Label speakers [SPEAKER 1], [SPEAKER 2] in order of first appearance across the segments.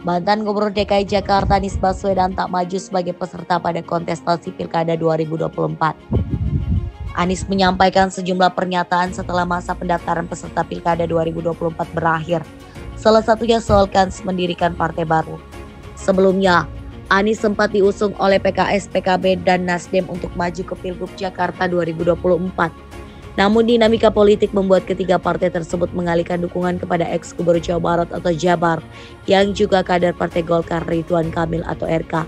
[SPEAKER 1] Mantan Gubernur DKI Jakarta Anies Baswedan tak maju sebagai peserta pada kontestasi Pilkada 2024. Anies menyampaikan sejumlah pernyataan setelah masa pendaftaran peserta Pilkada 2024 berakhir. Salah satunya soal kans mendirikan partai baru. Sebelumnya, Anies sempat diusung oleh PKS, PKB, dan Nasdem untuk maju ke Pilgub Jakarta 2024. Namun dinamika politik membuat ketiga partai tersebut mengalihkan dukungan kepada ex-Gubernur Jawa Barat atau Jabar yang juga kader Partai Golkar Ridwan Kamil atau RK.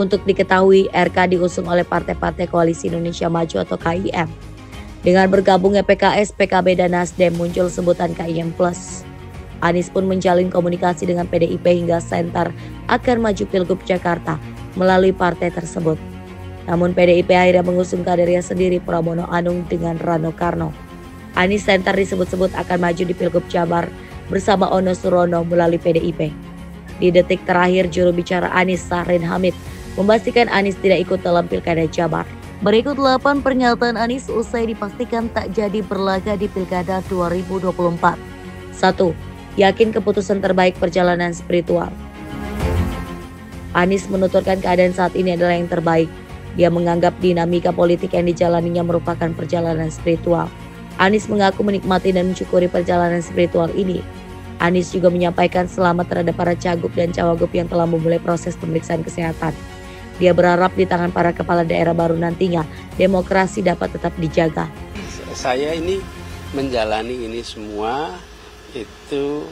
[SPEAKER 1] Untuk diketahui, RK diusung oleh partai-partai Koalisi Indonesia Maju atau KIM. Dengan bergabungnya PKS, PKB, dan Nasdem muncul sebutan KIM Plus. Anies pun menjalin komunikasi dengan PDIP hingga Center akan maju Pilgub Jakarta melalui partai tersebut. Namun PDIP akhirnya mengusung kadernya sendiri Pramono Anung dengan Rano Karno. Anies Center disebut-sebut akan maju di Pilgub Jabar bersama Ono Surono melalui PDIP. Di detik terakhir, juru bicara Anies Sahrin Hamid memastikan Anies tidak ikut dalam Pilkada Jabar. Berikut 8 pernyataan Anies usai dipastikan tak jadi berlaga di Pilkada 2024. 1. Yakin keputusan terbaik perjalanan spiritual. Anies menuturkan keadaan saat ini adalah yang terbaik. Dia menganggap dinamika politik yang dijalaninya merupakan perjalanan spiritual. Anies mengaku menikmati dan mensyukuri perjalanan spiritual ini. Anies juga menyampaikan selamat terhadap para cagup dan cawagup yang telah memulai proses pemeriksaan kesehatan. Dia berharap di tangan para kepala daerah baru nantinya, demokrasi dapat tetap dijaga.
[SPEAKER 2] Saya ini menjalani ini semua itu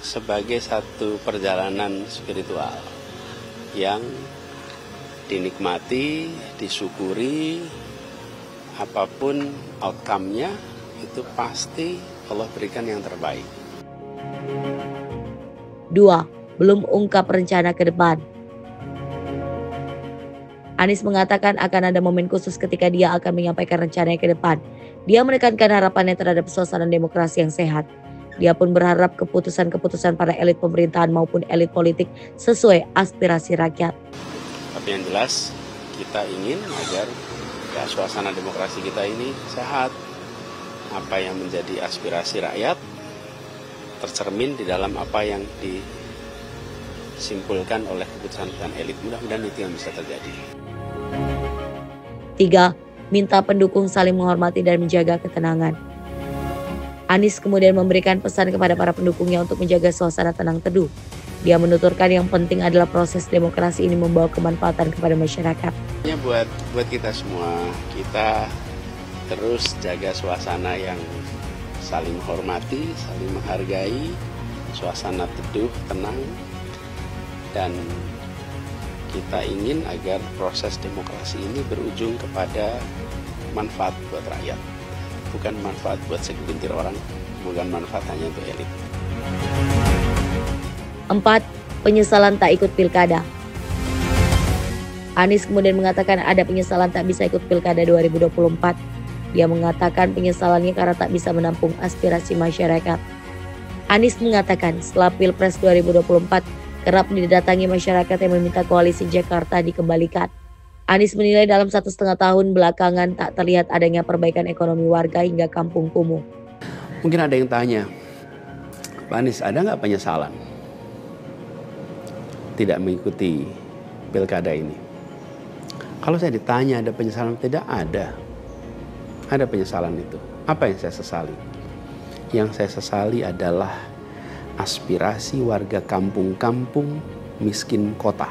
[SPEAKER 2] sebagai satu perjalanan spiritual yang dinikmati, disyukuri, apapun outcome-nya itu pasti Allah berikan yang terbaik.
[SPEAKER 1] 2. Belum ungkap rencana ke depan. Anies mengatakan akan ada momen khusus ketika dia akan menyampaikan rencananya ke depan. Dia menekankan harapannya terhadap suasana demokrasi yang sehat. Dia pun berharap keputusan-keputusan para elit pemerintahan maupun elit politik sesuai aspirasi rakyat.
[SPEAKER 2] Tapi yang jelas kita ingin agar ya, suasana demokrasi kita ini sehat. Apa yang menjadi aspirasi rakyat tercermin di dalam apa yang disimpulkan oleh keputusan elit. Mudah-mudahan itu yang bisa terjadi.
[SPEAKER 1] 3. Minta pendukung saling menghormati dan menjaga ketenangan. Anies kemudian memberikan pesan kepada para pendukungnya untuk menjaga suasana tenang teduh. Dia menuturkan yang penting adalah proses demokrasi ini membawa kemanfaatan kepada masyarakat.
[SPEAKER 2] Buat kita semua, kita terus jaga suasana yang saling menghormati, saling menghargai, suasana teduh, tenang, dan kita ingin agar proses demokrasi ini berujung kepada manfaat buat rakyat, bukan manfaat buat segelintir orang, bukan manfaat hanya untuk elit.
[SPEAKER 1] 4. Penyesalan tak ikut pilkada. Anies kemudian mengatakan ada penyesalan tak bisa ikut pilkada 2024. Dia mengatakan penyesalannya karena tak bisa menampung aspirasi masyarakat. Anies mengatakan setelah Pilpres 2024 kerap didatangi masyarakat yang meminta koalisi Jakarta dikembalikan. Anies menilai dalam 1,5 tahun belakangan tak terlihat adanya perbaikan ekonomi warga hingga kampung kumuh.
[SPEAKER 2] Mungkin ada yang tanya, Pak Anies ada nggak penyesalan tidak mengikuti pilkada ini? Kalau saya ditanya ada penyesalan, tidak ada. Ada penyesalan itu. Apa yang saya sesali? Yang saya sesali adalah aspirasi warga kampung-kampung miskin kota,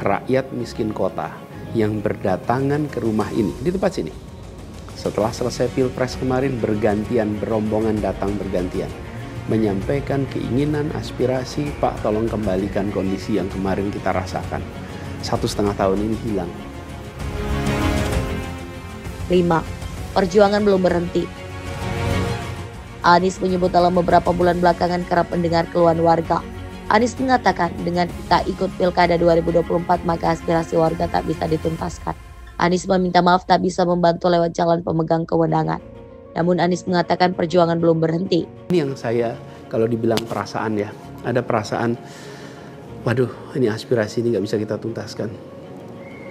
[SPEAKER 2] rakyat miskin kota yang berdatangan ke rumah ini, di tempat sini. Setelah selesai Pilpres kemarin bergantian, berombongan datang bergantian. Menyampaikan keinginan, aspirasi, Pak tolong kembalikan kondisi yang kemarin kita rasakan. 1,5 tahun ini hilang.
[SPEAKER 1] 5. Perjuangan belum berhenti. Anies menyebut dalam beberapa bulan belakangan kerap mendengar keluhan warga. Anies mengatakan dengan tak ikut Pilkada 2024 maka aspirasi warga tak bisa dituntaskan. Anies meminta maaf tak bisa membantu lewat jalan pemegang kewenangan. Namun Anies mengatakan perjuangan belum berhenti.
[SPEAKER 2] Ini yang saya kalau dibilang perasaan ya, ada perasaan, waduh ini aspirasi ini gak bisa kita tuntaskan.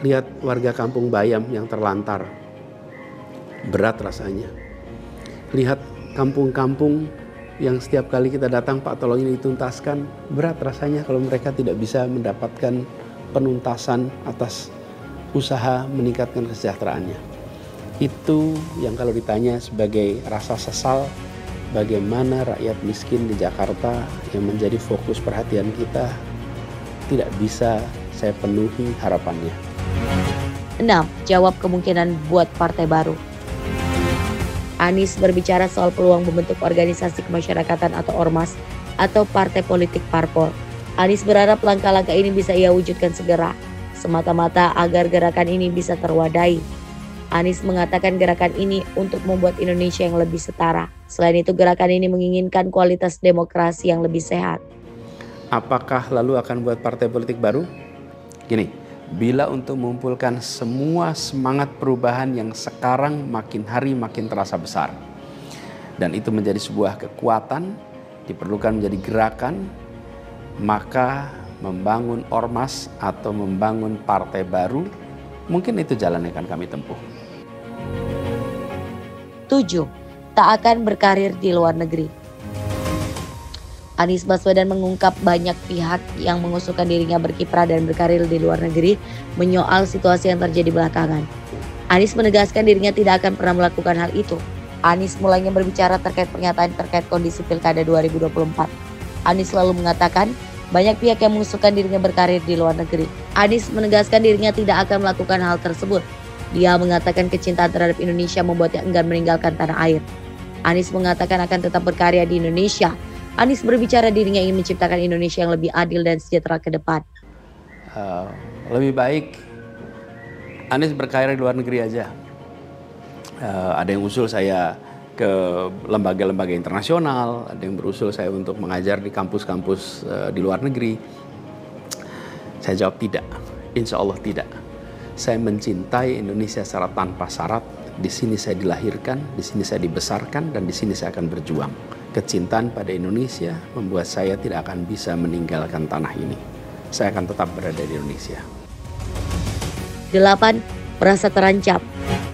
[SPEAKER 2] Lihat warga kampung Bayam yang terlantar, berat rasanya. Lihat kampung-kampung yang setiap kali kita datang, Pak tolong ini dituntaskan, berat rasanya kalau mereka tidak bisa mendapatkan penuntasan atas usaha meningkatkan kesejahteraannya. Itu yang kalau ditanya sebagai rasa sesal, bagaimana rakyat miskin di Jakarta yang menjadi fokus perhatian kita tidak bisa saya penuhi harapannya.
[SPEAKER 1] 6. Jawab kemungkinan buat partai baru. Anies berbicara soal peluang membentuk organisasi kemasyarakatan atau ormas atau partai politik parpol. Anies berharap langkah-langkah ini bisa ia wujudkan segera, semata-mata agar gerakan ini bisa terwadai. Anies mengatakan gerakan ini untuk membuat Indonesia yang lebih setara. Selain itu, gerakan ini menginginkan kualitas demokrasi yang lebih sehat.
[SPEAKER 2] Apakah lalu akan buat partai politik baru? Gini, bila untuk mengumpulkan semua semangat perubahan yang sekarang makin hari makin terasa besar, dan itu menjadi sebuah kekuatan, diperlukan menjadi gerakan, maka membangun ormas atau membangun partai baru, mungkin itu jalan yang akan kami tempuh.
[SPEAKER 1] 7. Tak akan berkarir di luar negeri. Anies Baswedan mengungkap banyak pihak yang mengusulkan dirinya berkiprah dan berkarir di luar negeri menyoal situasi yang terjadi belakangan. Anies menegaskan dirinya tidak akan pernah melakukan hal itu. Anies mulanya berbicara terkait pernyataan terkait kondisi Pilkada 2024. Anies selalu mengatakan banyak pihak yang mengusulkan dirinya berkarir di luar negeri. Anies menegaskan dirinya tidak akan melakukan hal tersebut. Dia mengatakan kecintaan terhadap Indonesia membuatnya enggan meninggalkan tanah air. Anies mengatakan akan tetap berkarya di Indonesia. Anies berbicara dirinya ingin menciptakan Indonesia yang lebih adil dan sejahtera ke depan.
[SPEAKER 2] Lebih baik Anies berkarya di luar negeri aja. Ada yang usul saya ke lembaga-lembaga internasional, ada yang berusul saya untuk mengajar di kampus-kampus di luar negeri. Saya jawab tidak, insya Allah tidak. Saya mencintai Indonesia secara tanpa syarat. Di sini saya dilahirkan, di sini saya dibesarkan, dan di sini saya akan berjuang. Kecintaan pada Indonesia membuat saya tidak akan bisa meninggalkan tanah ini. Saya akan tetap berada di Indonesia.
[SPEAKER 1] 8. Merasa terancam.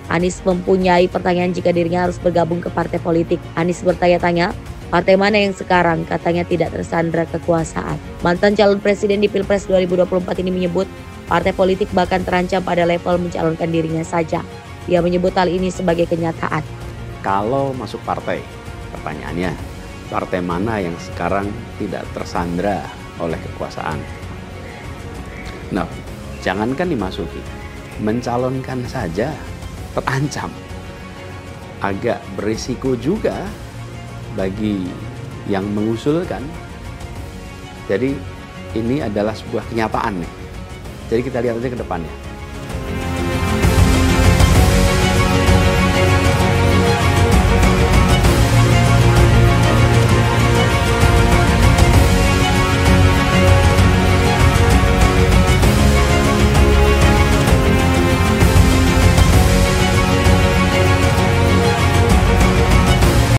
[SPEAKER 1] Anies mempunyai pertanyaan jika dirinya harus bergabung ke partai politik. Anies bertanya-tanya, partai mana yang sekarang katanya tidak tersandra kekuasaan. Mantan calon presiden di Pilpres 2024 ini menyebut partai politik bahkan terancam pada level mencalonkan dirinya saja. Dia menyebut hal ini sebagai kenyataan.
[SPEAKER 2] Kalau masuk partai, pertanyaannya, partai mana yang sekarang tidak tersandra oleh kekuasaan? Nah, jangankan dimasuki, mencalonkan saja terancam. Agak berisiko juga bagi yang mengusulkan. Jadi ini adalah sebuah kenyataan nih. Jadi kita lihat aja ke depannya.